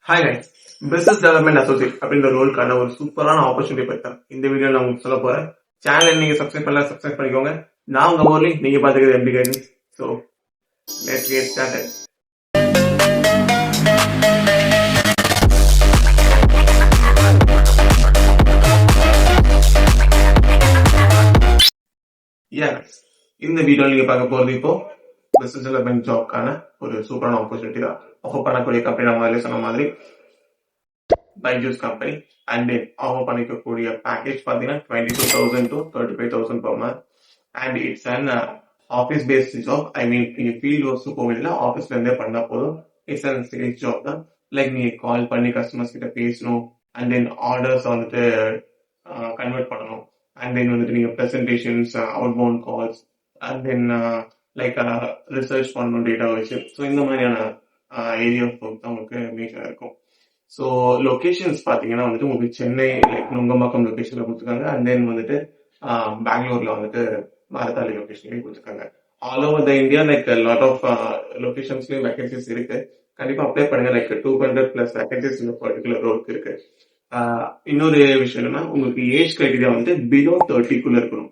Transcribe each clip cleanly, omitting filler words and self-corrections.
Hi guys, business development associate அப்படின்ற ரோலுக்கான ஒரு சூப்பரான ஆப்பர்ச்சுனிட்டி பத்தி தான் இந்த வீடியோல நான் உங்களுக்கு சொல்ல போறேன். சேனல் நீங்க சப்ஸ்கிரைப் பண்ணல சப்ஸ்கிரைப் பண்ணிக்கோங்க. நான் உங்க ஊர்லி நீங்க பாத்துக்கிறது எப்படி guidance. So let's get started. இந்த வீடியோ நீங்க பார்க்க போறது இப்போ பிசினஸ் டெவலப்மெண்ட் ஜாப்க்கான ஒரு சூப்பரான ஆப்பர்ச்சுனிட்டி தான். ஆஃபர் பண்ணக்கூடிய கம்பெனி நான் முதல்ல சொன்ன மாதிரி Byju's company. And then offer பண்ணிக்கக்கூடிய பேக்கேஜ் பார்த்தீங்கன்னா 22,000 to 35,000 per month. And it's an office based job. I mean நீங்க ஃபீல்டு ஒர்க்ஸ் போகல, ஆஃபீஸ்ல இருந்தே பண்ணா போதும். இட்ஸ் அன் சேல்ஸ் ஜாப் தான். லைக் நீங்க கால் பண்ணி கஸ்டமர்ஸ் கிட்ட பேசணும், அண்ட் தென் ஆர்டர்ஸ் வந்துட்டு கன்வெர்ட் பண்ணணும், அண்ட் தென் வந்துட்டு நீங்க presentations, outbound calls, and then like research பண்ணணும் டேட்டா வச்சு. ஸோ இந்த மாதிரியான ஏரியா ஆஃப் ஒர்க் தான் உங்களுக்கு மேஜராக இருக்கும். ஸோ லொகேஷன்ஸ் பார்த்தீங்கன்னா வந்துட்டு உங்களுக்கு சென்னை லைக் நுங்கம்பாக்கம் லொகேஷன்ல கொடுத்துருக்காங்க. அண்ட் தென் வந்துட்டு பெங்களூர்ல வந்துட்டு மாரத்தாளி லொகேஷன்லயும் கொடுத்துருக்காங்க. All over the India like lot of லொகேஷன்ஸ்லயும் வேகன்சிஸ் இருக்கு. கண்டிப்பா அப்ளை பண்ணுங்க. லைக் 200+ வேகன்சிஸ் இந்த பர்டிகுலர் ரோலுக்கு இருக்கு. இன்னொரு விஷயம் என்னன்னா, உங்களுக்கு ஏஜ் கிரைட்டீரியா வந்து பிலோ 30 இருக்கணும்.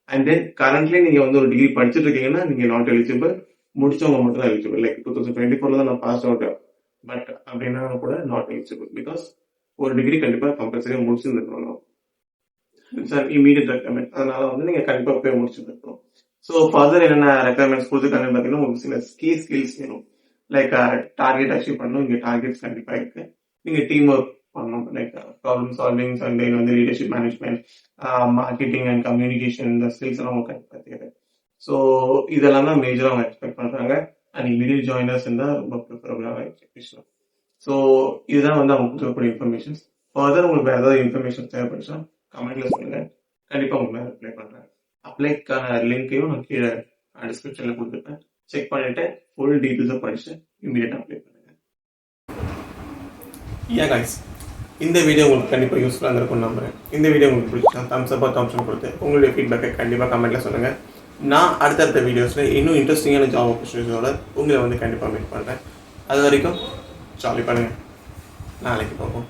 அண்ட் தென் கரண்ட்லி நீங்க வந்து ஒரு டிகிரி படிச்சுட்டு இருக்கீங்கன்னா நீங்க நாட் எலிஜிபிள். முடிச்சவங்க மட்டும் தான் எலிஜிபிள். லைக் 2024 தான் நான் பாஸ் அவுட், பட் அப்படின்னா கூட நாட் எலிஜிபிள். பிகாஸ் ஒரு டிகிரி கண்டிப்பா கம்பல்சரியா முடிச்சிருந்துருக்கணும். சார் இமீடியட் ரெக்யர்மெண்ட், அதனால வந்து நீங்க கண்டிப்பா போய் முடிச்சிருக்கணும். ஸோ ஃபர்தர் என்னென்ன ரெக்யர்மெண்ட்ஸ் கொடுத்துருக்காங்கன்னு பார்த்தீங்கன்னா, உங்களுக்கு சில ஸ்கில்ஸ் வேணும். லைக் டார்கெட் அச்சீவ் பண்ணணும். இங்க டார்கெட்ஸ் கண்டிப்பா இருக்கு. நீங்க டீம் ஒர்க் பண்ணணும். Like problem solving, and then வந்து leadership management, marketing and communication, இந்த ஸ்கில்ஸ் எல்லாம் உங்களுக்கு கண்டிப்பா தேவை. ஸோ இதெல்லாம் தான் மேஜரா அவங்க எக்ஸ்பெக்ட் பண்றாங்க. அண்ட் இமீடியட் ஜாயினர்ஸ் இருந்தால் ரொம்ப ப்ரிஃபரபிளான எக்ஸ்பெக்டேஷன். ஸோ இதுதான் வந்து அவங்க கொடுக்கக்கூடிய இன்ஃபர்மேஷன்ஸ். ஃபர்தர் உங்களுக்கு வேற ஏதாவது இன்ஃபர்மேஷன் தேவைப்படுச்சா கமெண்ட்ல சொல்லுங்க. கண்டிப்பா உங்களுக்கு ரிப்ளை பண்றேன். அப்ளைக்கான லிங்கையும் நான் கீழே டிஸ்கிரிப்ஷன்ல கொடுத்துருப்பேன். செக் பண்ணிட்டு ஃபுல் டீட்டெயில்ஸை படிச்சு இமீடியட்டா அப்ளை பண்ணுங்க. கைஸ், இந்த வீடியோ உங்களுக்கு கண்டிப்பாக யூஸ்ஃபுல்லாக இருந்திருக்கும் நம்புறேன். இந்த வீடியோ உங்களுக்கு பிடிச்சா தம்ஸ் அப் தம்ஸ் கொடுத்து உங்களுடைய ஃபீட்பேக்கை கண்டிப்பாக கமெண்ட்ல சொல்லுங்க. நான் அடுத்தடுத்த வீடியோஸில் இன்னும் இன்ட்ரெஸ்டிங்கான ஜாப் ஆப்பர்ச்சுனிட்டிஸோட உங்களை வந்து கண்டிப்பாக மீட் பண்ணுறேன். அது வரைக்கும் ஜாலி பண்ணுங்க. நாளைக்கு பார்ப்போம்.